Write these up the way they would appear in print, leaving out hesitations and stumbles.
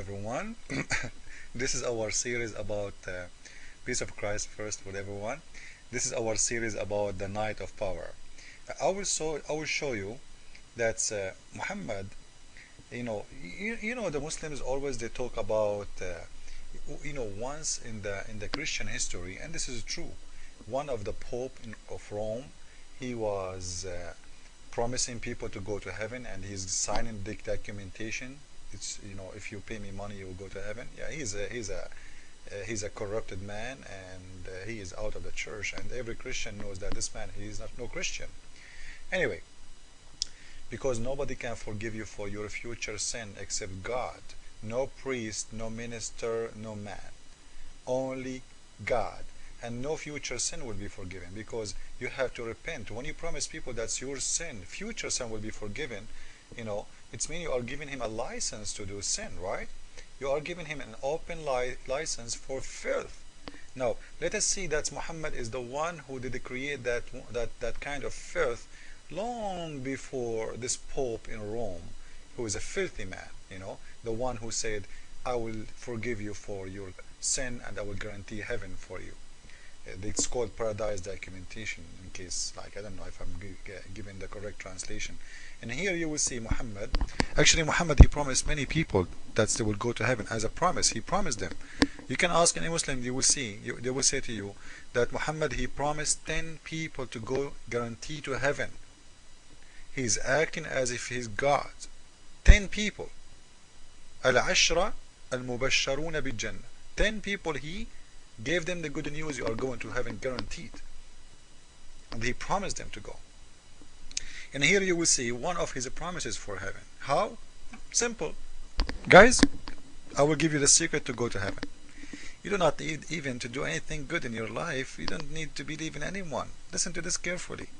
everyone. This is our series about peace of Christ first with everyone. This is our series about the night of power. I will show you that Muhammad. The Muslims always they talk about once in the Christian history, and this is true. One of the of Rome, he was promising people to go to heaven, and he's signing the documentation. It's if you pay me money you will go to heaven. Yeah, he's a corrupted man, and he is out of the church, and every Christian knows that this man, he is not no Christian anyway, because nobody can forgive you for your future sin except God. No priest, no minister, no man, only God. And no future sin will be forgiven, because you have to repent. When you promise people that your sin, future sin, will be forgiven, it's mean you are giving him a license to do sin, right? You are giving him an open license for filth. Now let us see that Muhammad is the one who did create that kind of filth long before this Pope in Rome, who is a filthy man. The one who said, I will forgive you for your sin and I will guarantee heaven for you. It's called paradise documentation, in case, like, I don't know if I'm giving the correct translation. And here you will see Muhammad. Actually, Muhammad, he promised many people that they will go to heaven as a promise. He promised them. You can ask any Muslim, you will see, they will say to you that Muhammad, he promised 10 people to go guarantee to heaven. He's acting as if he's God. 10 people. Al-Ashra al-Mubasharuna bil-Jannah. 10 people he gave them the good news, you are going to heaven guaranteed. And he promised them to go. And here you will see one of his promises for heaven. How? Simple. Guys, I will give you the secret to go to heaven. You do not need even to do anything good in your life. You don't need to believe in anyone. Listen to this carefully.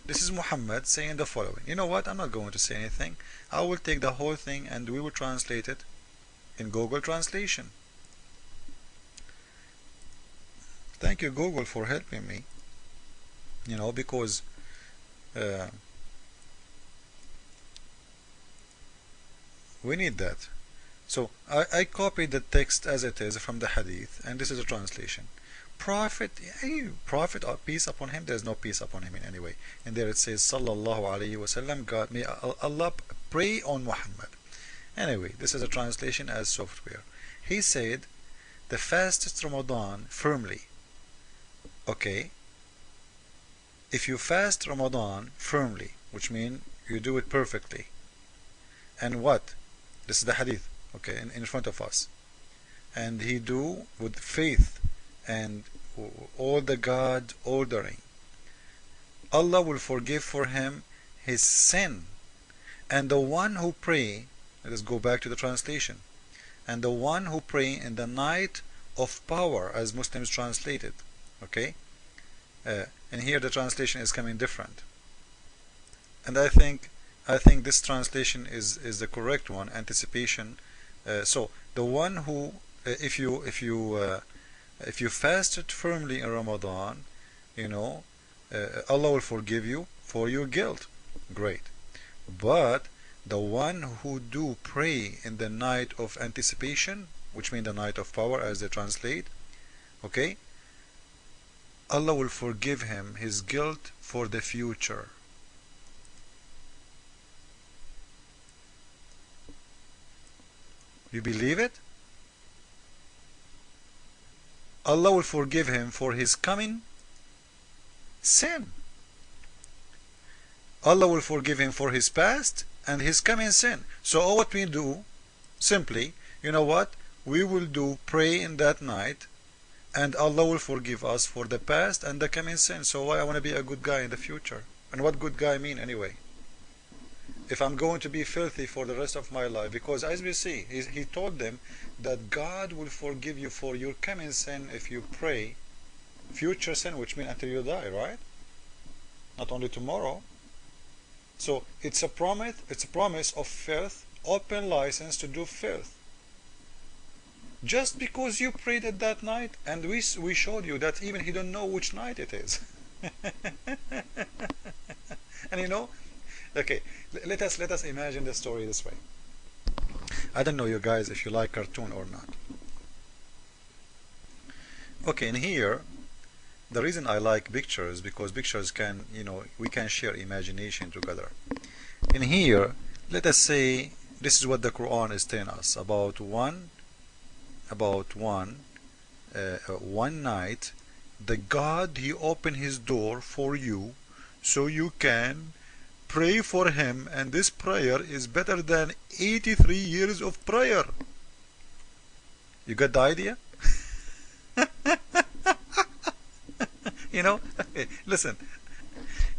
This is Muhammad saying the following. You know what? I'm not going to say anything. I will take the whole thing and we will translate it in Google Translation. Thank you, Google, for helping me. Because we need that. So I copied the text as it is from the hadith, and this is a translation. Prophet or peace upon him. There's no peace upon him in any way. And there it says, Sallallahu Alaihi Wasallam, God, may Allah pray on Muhammad. Anyway, this is a translation as software. He said, the fastest Ramadan firmly. Okay, if you fast Ramadan firmly, which means you do it perfectly, and what? This is the hadith, okay, in front of us. And he do with faith and all the God ordering. Allah will forgive for him his sin. And the one who pray, let us go back to the translation, and the one who pray in the night of power, as Muslims translated. Okay, and here the translation is coming different, and I think this translation is the correct one. Anticipation. So the one who, if you fasted firmly in Ramadan, Allah will forgive you for your guilt. Great. But the one who do pray in the night of anticipation, which means the night of power, as they translate, okay, Allah will forgive him his guilt for the future. You believe it? Allah will forgive him for his coming sin. Allah will forgive him for his past and his coming sin. So what we do, simply, you know what? We will pray in that night, and Allah will forgive us for the past and the coming sin. So why I want to be a good guy in the future? And what good guy mean anyway? If I'm going to be filthy for the rest of my life, because as we see, he told them that God will forgive you for your coming sin if you pray. Future sin, which means until you die, right? Not only tomorrow. So it's a promise of filth, open license to do filth. Just because you prayed at that night, and we showed you that even he don't know which night it is. And okay, let us imagine the story this way. I don't know you guys if you like cartoon or not. Okay, in here, the reason I like pictures because pictures can, we can share imagination together. In here, let us say this is what the Quran is telling us about one night. The God, he opened his door for you so you can pray for him, and this prayer is better than 83 years of prayer. You got the idea? You know, listen,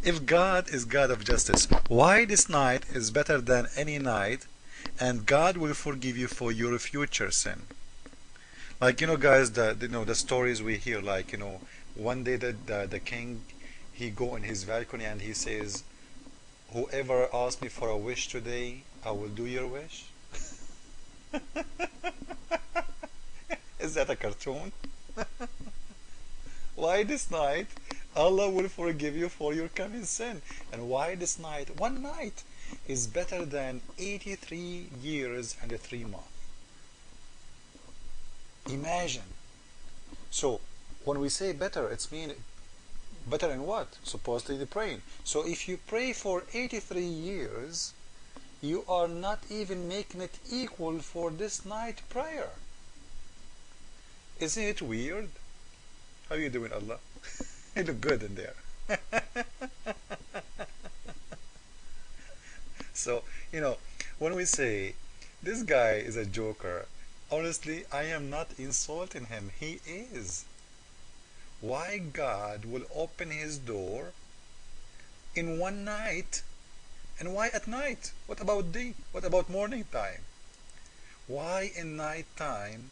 if God is God of justice, why this night is better than any night, and God will forgive you for your future sin? Like, guys, the stories we hear, like, one day the king, he go in his balcony and he says, whoever asks me for a wish today, I will do your wish. Is that a cartoon? Why this night Allah will forgive you for your coming sin? And why this night, one night, is better than 83 years and 3 months? Imagine. So when we say better, it's mean better in what? Supposedly the praying. So if you pray for 83 years, you are not even making it equal for this night prayer. Isn't it weird? How are you doing, Allah? You look good in there. So, when we say this guy is a joker, honestly, I am not insulting him. He is. Why God will open his door in one night? And why at night? What about day? What about morning time? Why in night time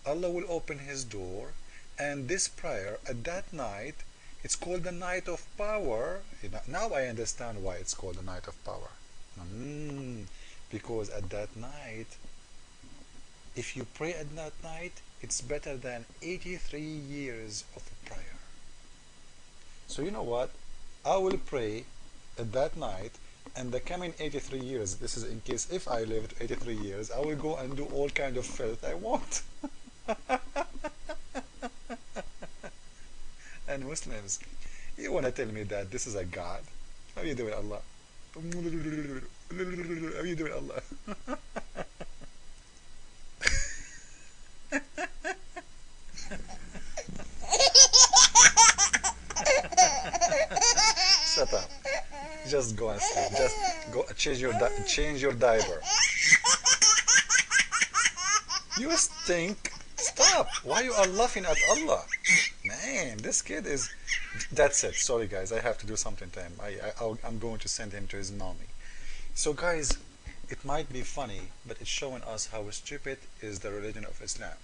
Allah will open his door, and this prayer at that night, it's called the night of power. Now I understand why it's called the night of power. Because at that night, if you pray at that night, it's better than 83 years of prayer. So you know what? I will pray at that night, and the coming 83 years, this is in case if I live to 83 years, I will go and do all kind of filth I want. And Muslims, you want to tell me that this is a God? How are you doing, Allah? How are you doing, Allah? Shut up. Just go and sleep. Just go change your diaper. You stink. Stop. Why you are laughing at Allah? Man, this kid is... That's it. Sorry, guys. I have to do something to him. I'm going to send him to his mommy. So, guys, it might be funny, but it's showing us how stupid is the religion of Islam.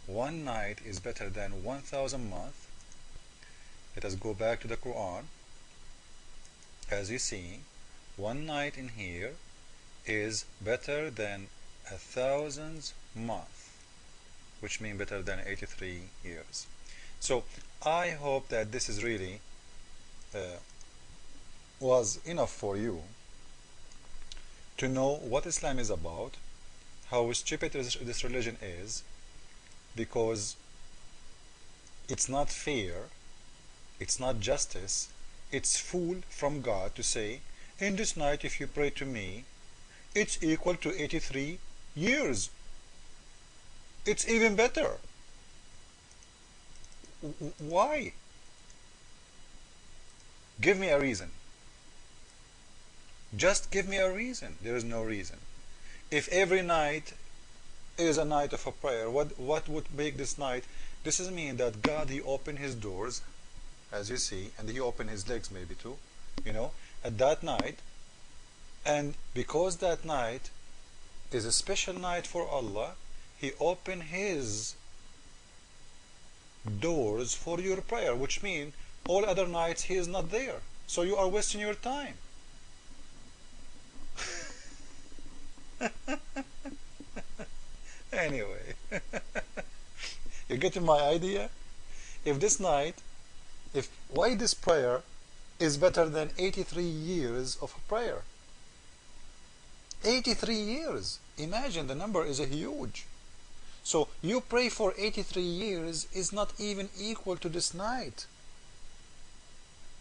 One night is better than 1,000 months. Let us go back to the Quran. As you see, one night in here is better than 1,000 months, which means better than 83 years. So I hope that this is really was enough for you to know what Islam is about, how stupid this religion is, because it's not fair, it's not justice, it's fool from God to say, in this night if you pray to me, it's equal to 83 years. It's even better. Why? Give me a reason. Just give me a reason. There is no reason. If every night is a night of a prayer, what would make this night? This is mean that God, he opened his doors, as you see, and he opened his legs maybe too, at that night. And because that night is a special night for Allah, he opened his doors for your prayer, which means all other nights he is not there. So you are wasting your time. Anyway, you getting my idea? If this night, why this prayer is better than 83 years of prayer? 83 years. Imagine, the number is a huge. So you pray for 83 years is not even equal to this night.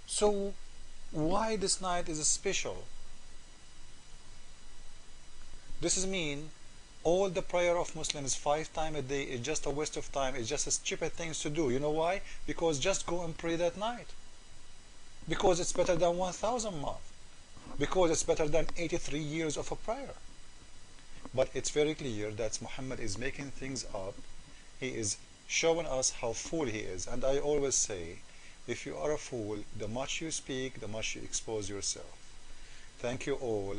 So why this night is special? This is mean all the prayer of Muslims 5 times a day is just a waste of time. It's just a stupid things to do. You know why? Because just go and pray that night. Because it's better than 1,000 months. Because it's better than 83 years of a prayer. But it's very clear that Muhammad is making things up. He is showing us how fool he is. And I always say, if you are a fool, the much you speak, the much you expose yourself. Thank you all.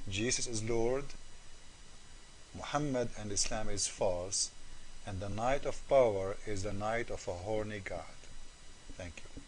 Jesus is Lord. Muhammad and Islam is false. And the night of power is the night of a horny God. Thank you.